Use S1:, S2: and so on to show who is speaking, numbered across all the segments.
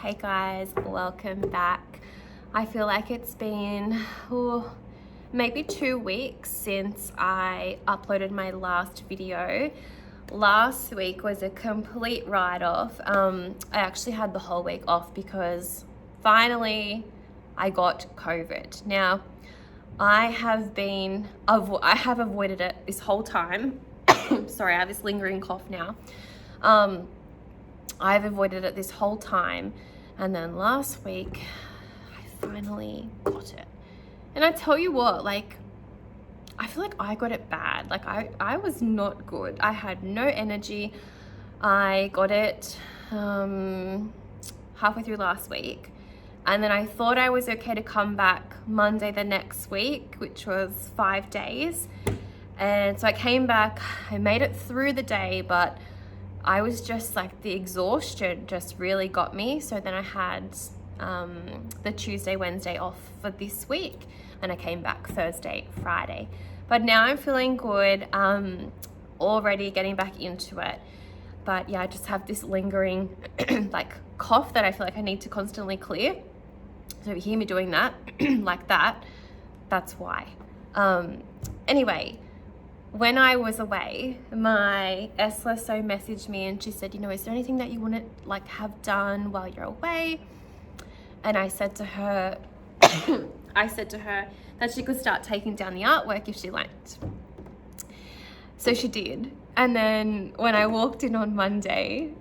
S1: Hey guys, welcome back. I feel like it's been maybe 2 weeks since I uploaded my last video. Last week was a complete write-off. I actually had the whole week off because finally I got COVID. Now, I have avoided it this whole time. Sorry, I have this lingering cough now. I've avoided it this whole time, and then last week I finally got it. And I tell you what, like, I feel like I got it bad. Like I was not good. I had no energy. I got it halfway through last week, and then I thought I was okay to come back Monday the next week, which was 5 days. And so I came back, I made it through the day, but I was just like, the exhaustion just really got me. So then I had the Tuesday, Wednesday off for this week, and I came back Thursday, Friday. But now I'm feeling good, already getting back into it. But yeah, I just have this lingering like cough that I feel like I need to constantly clear. So if you hear me doing that, like that, that's why. Anyway, when I was away, my SLSO messaged me and she said, is there anything that you want to like have done while you're away? And I said to her, that she could start taking down the artwork if she liked. So she did. And then when I walked in on Monday,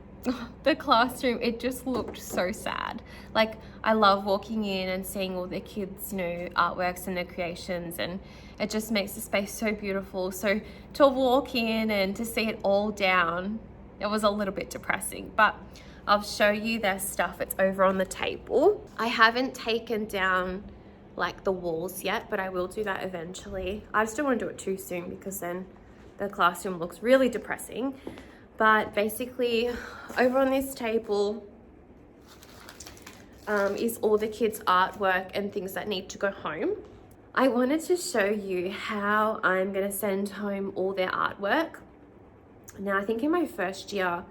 S1: the classroom, it just looked so sad. Like, I love walking in and seeing all the kids, artworks and their creations, and it just makes the space so beautiful. So to walk in and to see it all down, it was a little bit depressing, but I'll show you their stuff. It's over on the table. I haven't taken down like the walls yet, but I will do that eventually. I just don't want to do it too soon because then the classroom looks really depressing. But basically, over on this table is all the kids' artwork and things that need to go home. I wanted to show you how I'm going to send home all their artwork. Now, I think in my first year,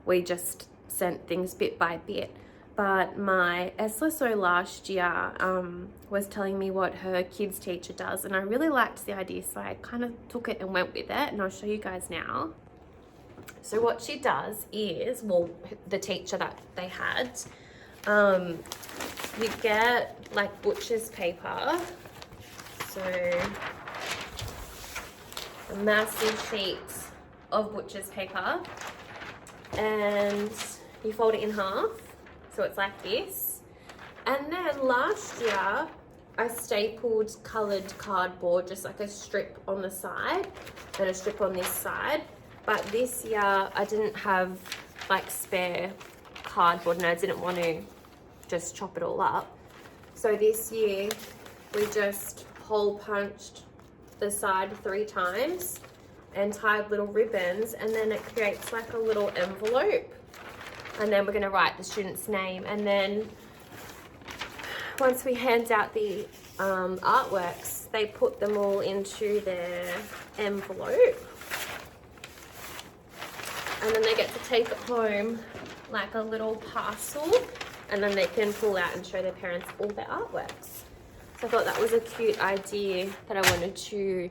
S1: we just sent things bit by bit. But my SLSO last year was telling me what her kids teacher does, and I really liked the idea, so I kind of took it and went with it, and I'll show you guys now. So what she does is, the teacher that they had, you get like butcher's paper. So a massive sheet of butcher's paper, and you fold it in half. So it's like this. And then last year, I stapled colored cardboard, just like a strip on the side and a strip on this side. But this year I didn't have like spare cardboard and I didn't want to just chop it all up. So this year we just hole punched the side 3 times and tied little ribbons, and then it creates like a little envelope. And then we're going to write the student's name. And then once we hand out the artworks, they put them all into their envelope. And then they get to take it home like a little parcel, and then they can pull out and show their parents all their artworks. So I thought that was a cute idea that I wanted to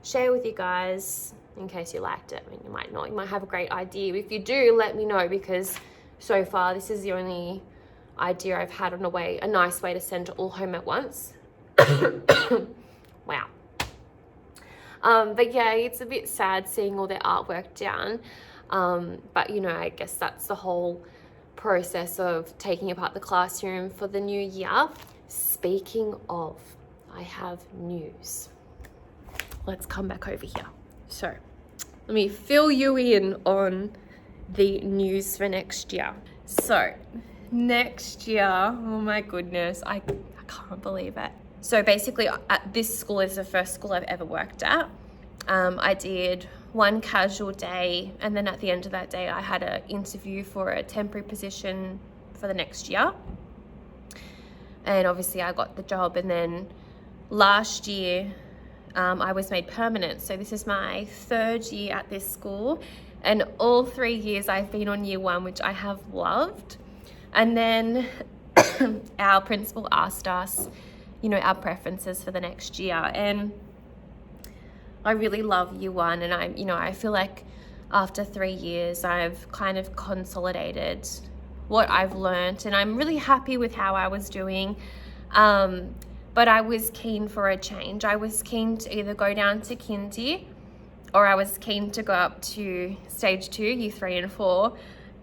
S1: share with you guys in case you liked it. I mean, you might not, you might have a great idea. If you do, let me know, because so far this is the only idea I've had on a nice way to send it all home at once. Wow. But yeah, it's a bit sad seeing all their artwork down. But I guess that's the whole process of taking apart the classroom for the new year. Speaking of, I have news. Let's come back over here. So let me fill you in on the news for next year. So next year, oh my goodness, I can't believe it. So basically, at this school is the first school I've ever worked at. I did 1 casual day, and then at the end of that day I had an interview for a temporary position for the next year, and obviously I got the job. And then last year I was made permanent, so this is my 3rd year at this school, and all 3 years I've been on year 1, which I have loved. And then our principal asked us, you know, our preferences for the next year. And I really love year one, and I feel like after 3 years, I've kind of consolidated what I've learned, and I'm really happy with how I was doing. But I was keen for a change. I was keen to either go down to kindy, or I was keen to go up to stage 2, year 3 and 4.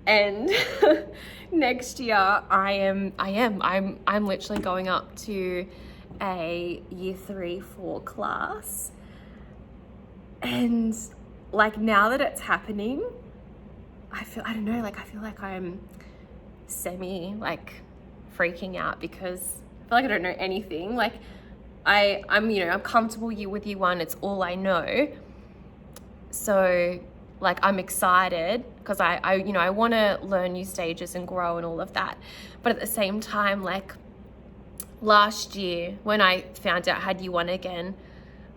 S1: And next year I'm literally going up to a year 3, 4 class. And like, now that it's happening, I feel like I'm semi like freaking out, because I feel like I don't know anything. Like I'm comfortable with year 1. It's all I know. So like, I'm excited because I want to learn new stages and grow and all of that. But at the same time, like last year when I found out I had year 1 again,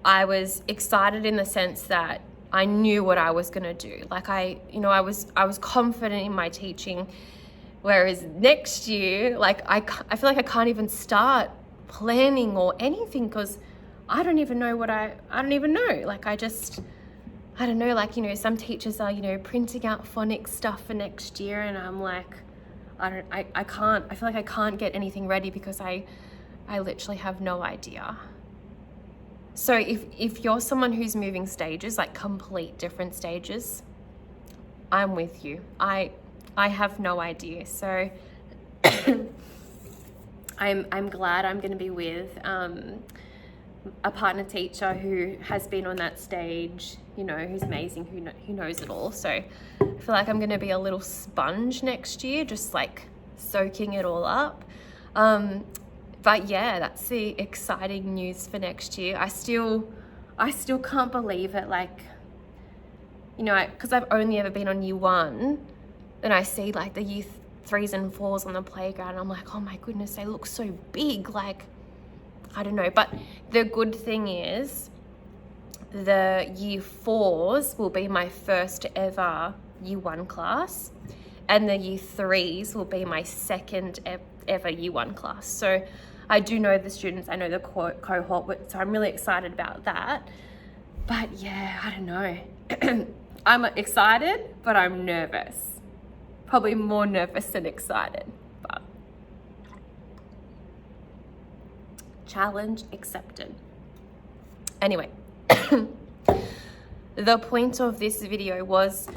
S1: I was excited in the sense that I knew what I was going to do. Like I was confident in my teaching. Whereas next year, like I feel like I can't even start planning or anything, because I don't even know I don't even know. Like I don't know, like, some teachers are, printing out phonics stuff for next year, and I'm like, I feel like I can't get anything ready because I literally have no idea. So if you're someone who's moving stages, like complete different stages, I'm with you. I have no idea. So I'm glad I'm going to be with a partner teacher who has been on that stage, who's amazing, who knows it all. So I feel like I'm going to be a little sponge next year, just like soaking it all up. But yeah, that's the exciting news for next year. I still can't believe it. Like, because I've only ever been on year 1, and I see like the year 3s and 4s on the playground. I'm like, oh my goodness, they look so big. Like, I don't know. But the good thing is the year 4s will be my first ever year 1 class, and the year 3s will be my second ever year 1 class. So I do know the students, I know the cohort, so I'm really excited about that. But yeah, I don't know. I'm excited, but I'm nervous. Probably more nervous than excited, but challenge accepted. Anyway, the point of this video was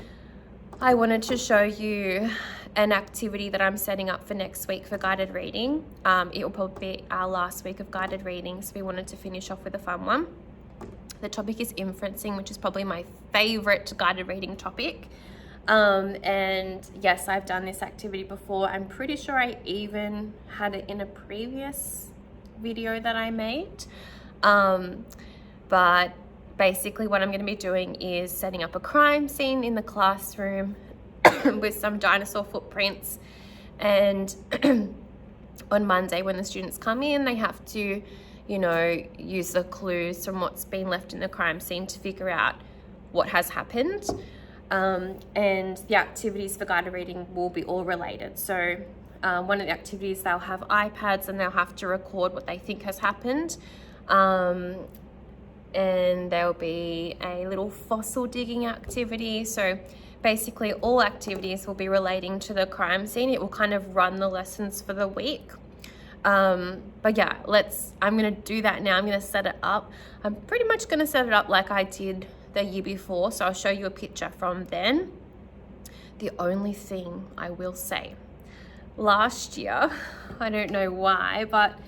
S1: I wanted to show you an activity that I'm setting up for next week for guided reading. It will probably be our last week of guided reading, so we wanted to finish off with a fun one. The topic is inferencing, which is probably my favorite guided reading topic. And yes, I've done this activity before. I'm pretty sure I even had it in a previous video that I made. But basically what I'm going to be doing is setting up a crime scene in the classroom with some dinosaur footprints, and on Monday when the students come in, they have to use the clues from what's been left in the crime scene to figure out what has happened. And the activities for guided reading will be all related. So one of the activities, they'll have iPads and they'll have to record what they think has happened. And there'll be a little fossil digging activity. So basically all activities will be relating to the crime scene. It will kind of run the lessons for the week. But yeah, I'm going to do that now. I'm going to set it up. I'm pretty much going to set it up like I did the year before. So I'll show you a picture from then. The only thing I will say, last year, I don't know why, but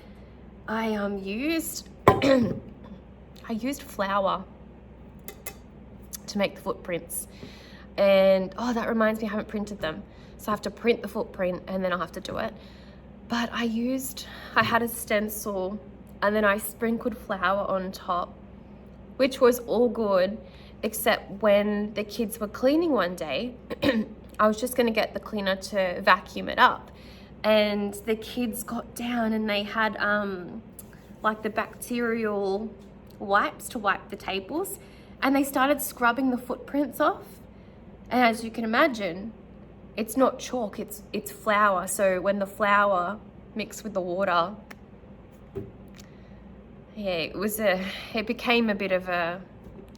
S1: I used flour to make the footprints. And oh, that reminds me, I haven't printed them. So I have to print the footprint and then I'll have to do it. But I had a stencil and then I sprinkled flour on top, which was all good, except when the kids were cleaning one day, I was just going to get the cleaner to vacuum it up. And the kids got down and they had like the bacterial wipes to wipe the tables, and they started scrubbing the footprints off. And as you can imagine, it's not chalk, it's flour. So when the flour mixed with the water, yeah, it became a bit of a,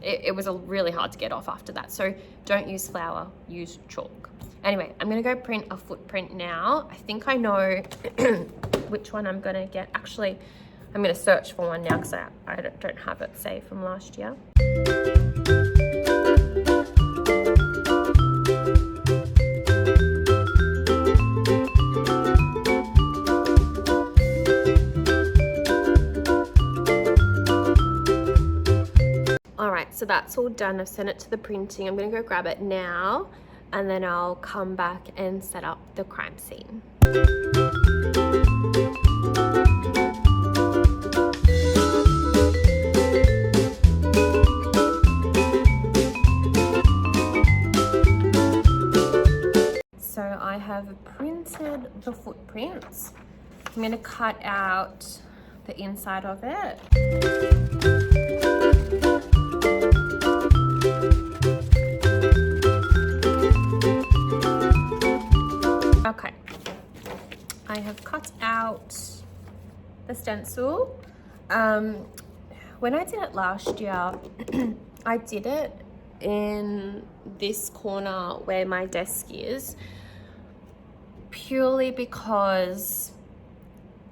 S1: it was really hard to get off after that. So don't use flour, use chalk. Anyway, I'm gonna go print a footprint now. I think I know which one I'm gonna get. Actually, I'm gonna search for one now because I don't have it saved from last year. All right, so that's all done. I've sent it to the printing. I'm gonna go grab it now, and then I'll come back and set up the crime scene. So I have printed the footprints. I'm gonna cut out the inside of it. Okay, I have cut out the stencil. When I did it last year, I did it in this corner where my desk is, purely because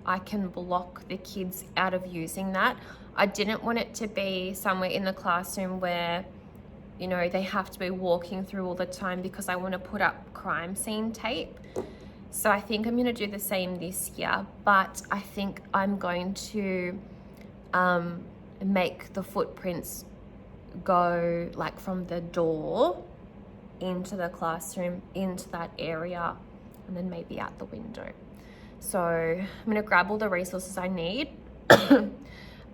S1: I can block the kids out of using that. I didn't want it to be somewhere in the classroom where, you know, they have to be walking through all the time, because I want to put up crime scene tape. So I think I'm going to do the same this year, but I think I'm going to make the footprints go like from the door into the classroom, into that area, and then maybe out the window. So I'm going to grab all the resources I need and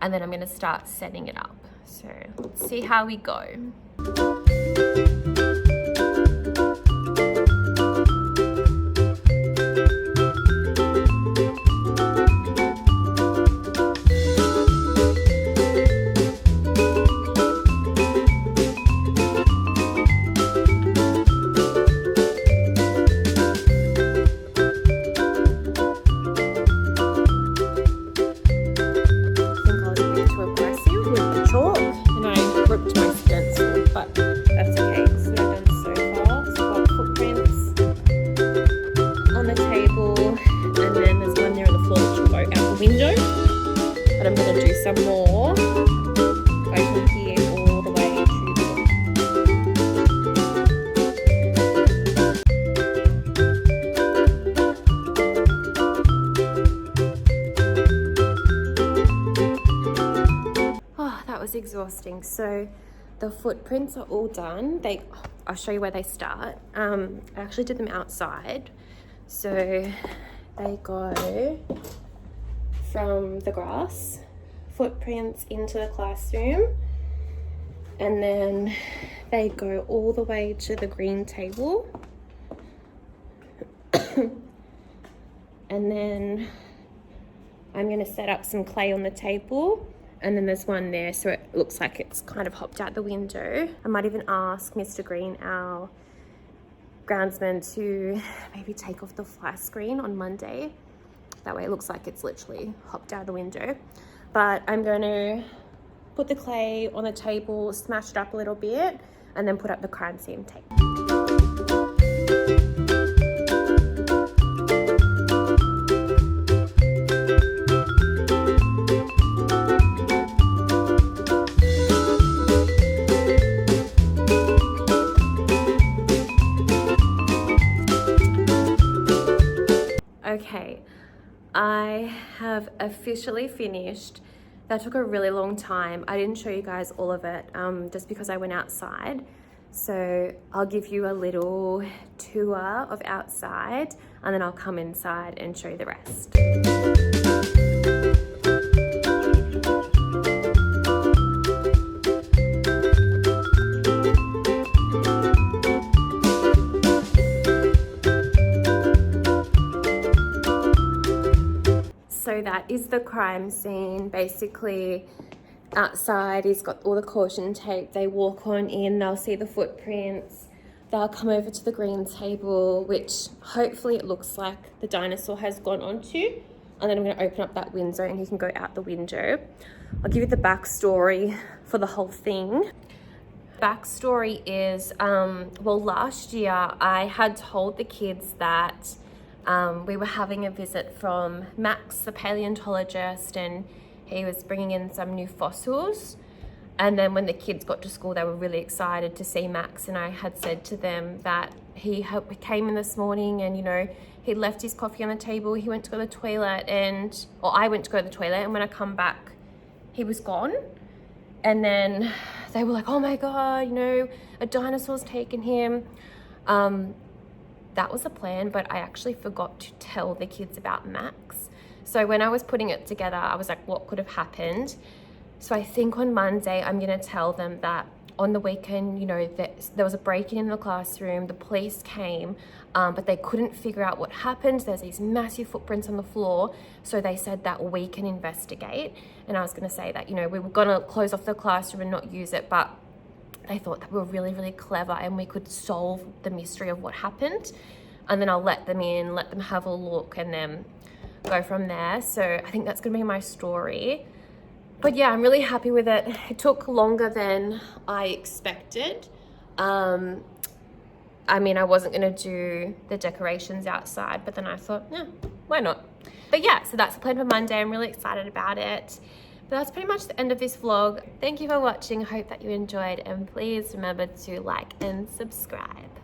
S1: then I'm going to start setting it up. So let's see how we go. Exhausting. So the footprints are all done. I'll show you where they start. I actually did them outside. So they go from the grass, footprints into the classroom, and then they go all the way to the green table. And then I'm going to set up some clay on the table. And then there's one there, so it looks like it's kind of hopped out the window. I might even ask Mr. Green, our groundsman, to maybe take off the fly screen on Monday. That way it looks like it's literally hopped out the window. But I'm going to put the clay on the table, smash it up a little bit, and then put up the crime scene tape. Okay, I have officially finished. That took a really long time. I didn't show you guys all of it just because I went outside. So I'll give you a little tour of outside and then I'll come inside and show you the rest. So that is the crime scene. Basically, outside he's got all the caution tape. They walk on in, they'll see the footprints. they'll come over to the green table, which hopefully it looks like the dinosaur has gone onto. And then I'm going to open up that window and he can go out the window. I'll give you the backstory for the whole thing. Backstory is, well, last year I had told the kids that we were having a visit from Max, the paleontologist, and he was bringing in some new fossils. And then when the kids got to school, they were really excited to see Max. And I had said to them that he came in this morning and, you know, he left his coffee on the table. He went to go to the toilet or I went to go to the toilet. And when I come back, he was gone. And then they were like, oh my God, you know, a dinosaur's taken him. That was the plan, but I actually forgot to tell the kids about Max. So when I was putting it together, I was like, what could have happened? So I think on Monday, I'm going to tell them that on the weekend, you know, there was a break-in in the classroom, the police came, but they couldn't figure out what happened. There's these massive footprints on the floor. So they said that we can investigate. And I was going to say that, you know, we were going to close off the classroom and not use it, but they thought that we were really, really clever and we could solve the mystery of what happened. And then I'll let them in, let them have a look and then go from there. So I think that's going to be my story. But yeah, I'm really happy with it. It took longer than I expected. I mean, I wasn't going to do the decorations outside, but then I thought, yeah, why not? But yeah, so that's the plan for Monday. I'm really excited about it. But that's pretty much the end of this vlog. Thank you for watching. I hope that you enjoyed, and please remember to like and subscribe.